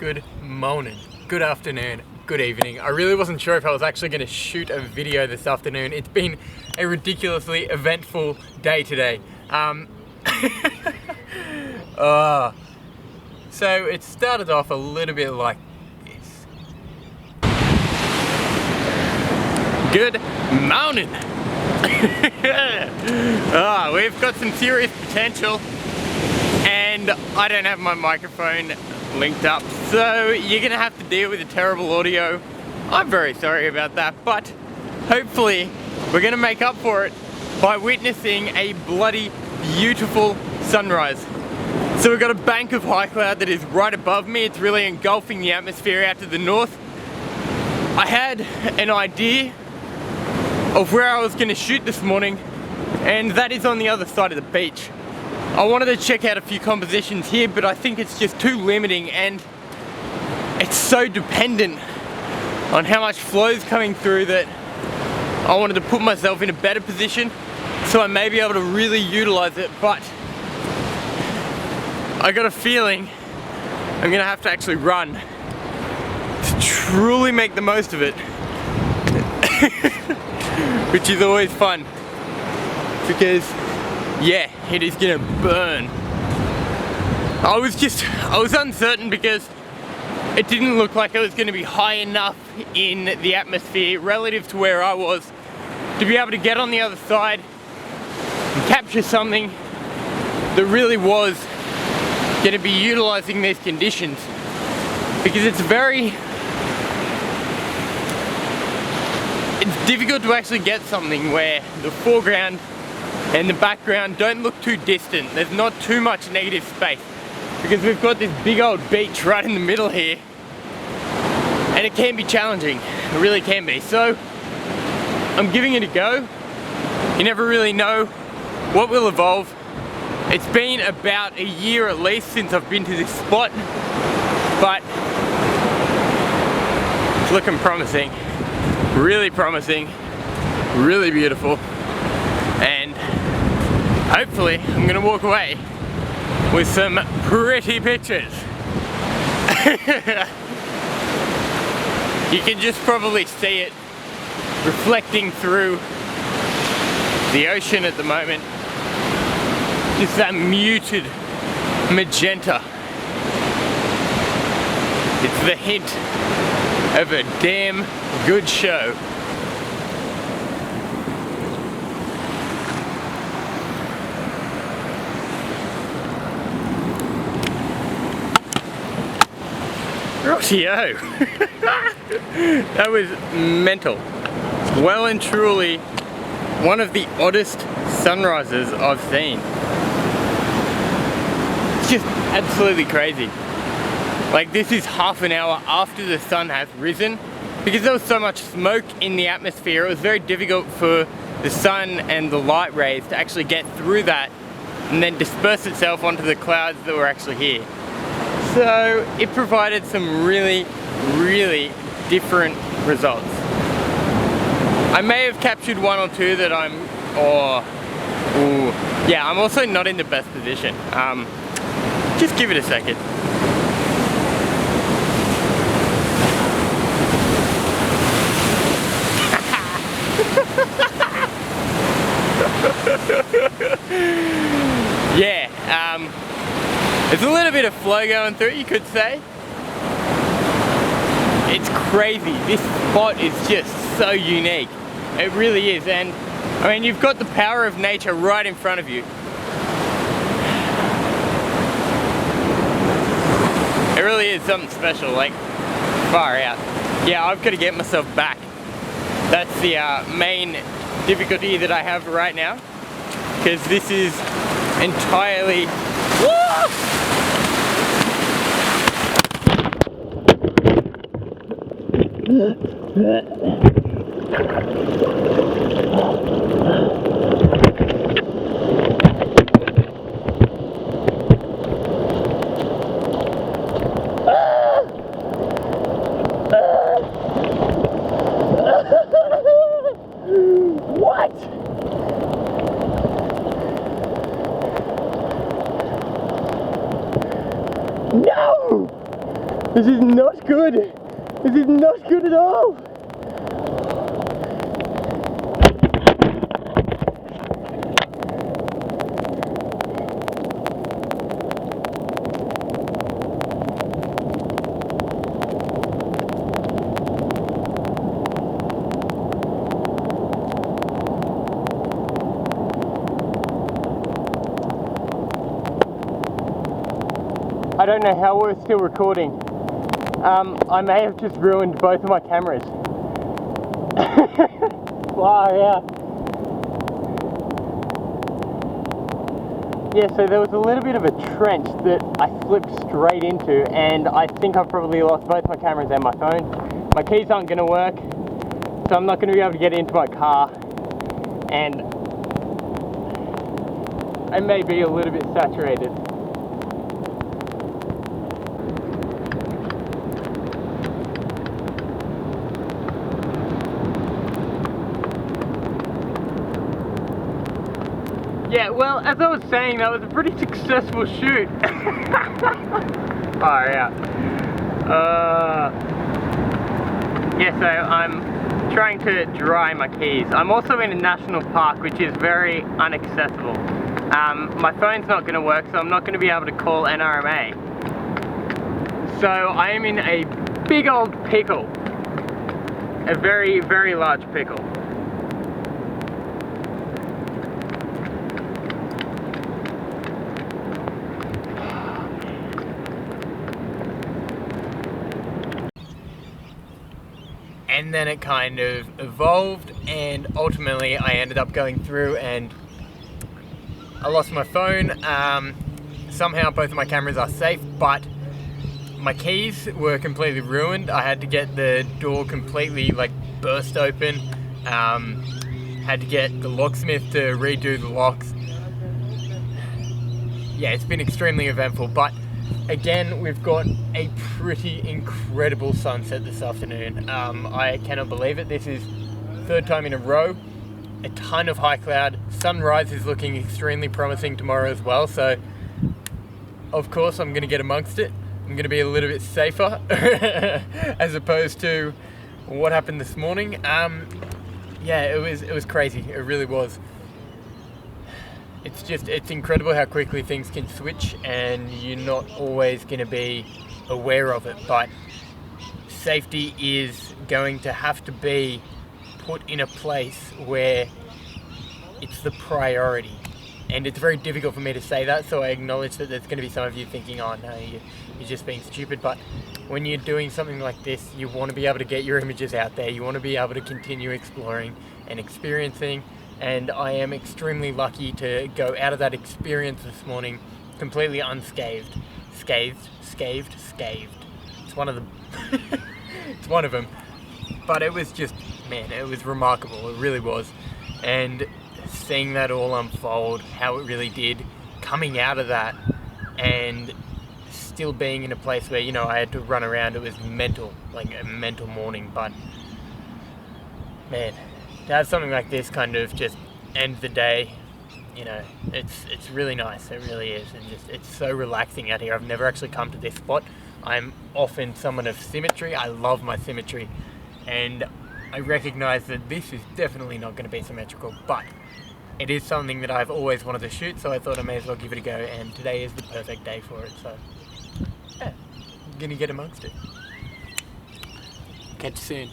Good morning, good afternoon, good evening. I really wasn't sure if I was actually going to shoot a video this afternoon. It's been a ridiculously eventful day today. So it started off a little bit like this. Good morning. We've got some serious potential and I don't have my microphone linked up, so you're gonna have to deal with the terrible audio. I'm very sorry about that, but hopefully we're gonna make up for it by witnessing a bloody beautiful sunrise. So we've got a bank of high cloud that is right above me. It's really engulfing the atmosphere out to the north. I had an idea of where I was gonna shoot this morning, and that is on the other side of the beach. I wanted to check out a few compositions here, but I think it's just too limiting and it's so dependent on how much flow is coming through that I wanted to put myself in a better position so I may be able to really utilize it. But I got a feeling I'm gonna have to actually run to truly make the most of it, which is always fun because yeah, it is gonna burn. I was uncertain because it didn't look like it was gonna be high enough in the atmosphere relative to where I was to be able to get on the other side and capture something that really was gonna be utilizing these conditions, because it's difficult to actually get something where the foreground and the background don't look too distant. There's not too much negative space because we've got this big old beach right in the middle here, and it can be challenging. It really can be. So I'm giving it a go. You never really know what will evolve. It's been about a year at least since I've been to this spot, but it's looking promising, really beautiful, and hopefully I'm gonna walk away with some pretty pictures. You can just probably see it reflecting through the ocean at the moment. Just that muted magenta. It's the hint of a damn good show. Righty-o. That was mental. Well and truly one of the oddest sunrises I've seen. It's just absolutely crazy. Like, this is half an hour after the sun has risen. Because there was so much smoke in the atmosphere, it was very difficult for the sun and the light rays to actually get through that and then disperse itself onto the clouds that were actually here. So it provided some really different results. I may have captured one or two that I'm also not in the best position. Just give it a second. Yeah, there's a little bit of flow going through it, you could say. It's crazy. This spot is just so unique. It really is, and I mean, you've got the power of nature right in front of you. It really is something special, like, far out. Yeah, I've got to get myself back. That's the main difficulty that I have right now, because this is entirely... What? No! This is not good. This is not good at all. I don't know how we're still recording. I may have just ruined both of my cameras. Wow, yeah. Yeah, so there was a little bit of a trench that I slipped straight into, and I think I've probably lost both my cameras and my phone. My keys aren't going to work, so I'm not going to be able to get into my car, and I may be a little bit saturated. Yeah, well, as I was saying, that was a pretty successful shoot. Oh, yeah. Yeah, so I'm trying to dry my keys. I'm also in a national park, which is very inaccessible. My phone's not going to work, so I'm not going to be able to call NRMA. So I am in a big old pickle. A very, very large pickle. And then it kind of evolved, and ultimately I ended up going through and I lost my phone. Somehow both of my cameras are safe, but my keys were completely ruined. I had to get the door completely like burst open. Had to get the locksmith to redo the locks. Yeah, it's been extremely eventful, but again, we've got a pretty incredible sunset this afternoon. I cannot believe it. This is third time in a row. A ton of high cloud. Sunrise is looking extremely promising tomorrow as well, so of course I'm going to get amongst it. I'm going to be a little bit safer as opposed to what happened this morning. Yeah, it was crazy. It really was. It's incredible how quickly things can switch, and you're not always going to be aware of it, but safety is going to have to be put in a place where it's the priority. And it's very difficult for me to say that, so I acknowledge that there's going to be some of you thinking, oh no, you're just being stupid, but when you're doing something like this, you want to be able to get your images out there, you want to be able to continue exploring and experiencing. And I am extremely lucky to go out of that experience this morning completely unscathed. Scathed. It's one of them. It's one of them. But it was just, man, it was remarkable. It really was. And seeing that all unfold, how it really did, coming out of that and still being in a place where, you know, I had to run around, it was mental, like a mental morning. But man, to have something like this kind of just end the day, you know, it's really nice. It really is, and just it's so relaxing out here. I've never actually come to this spot. I'm often someone of symmetry. I love my symmetry, and I recognize that this is definitely not going to be symmetrical, but it is something that I've always wanted to shoot, so I thought I may as well give it a go, and today is the perfect day for it. So yeah, I'm gonna get amongst it. Catch you soon.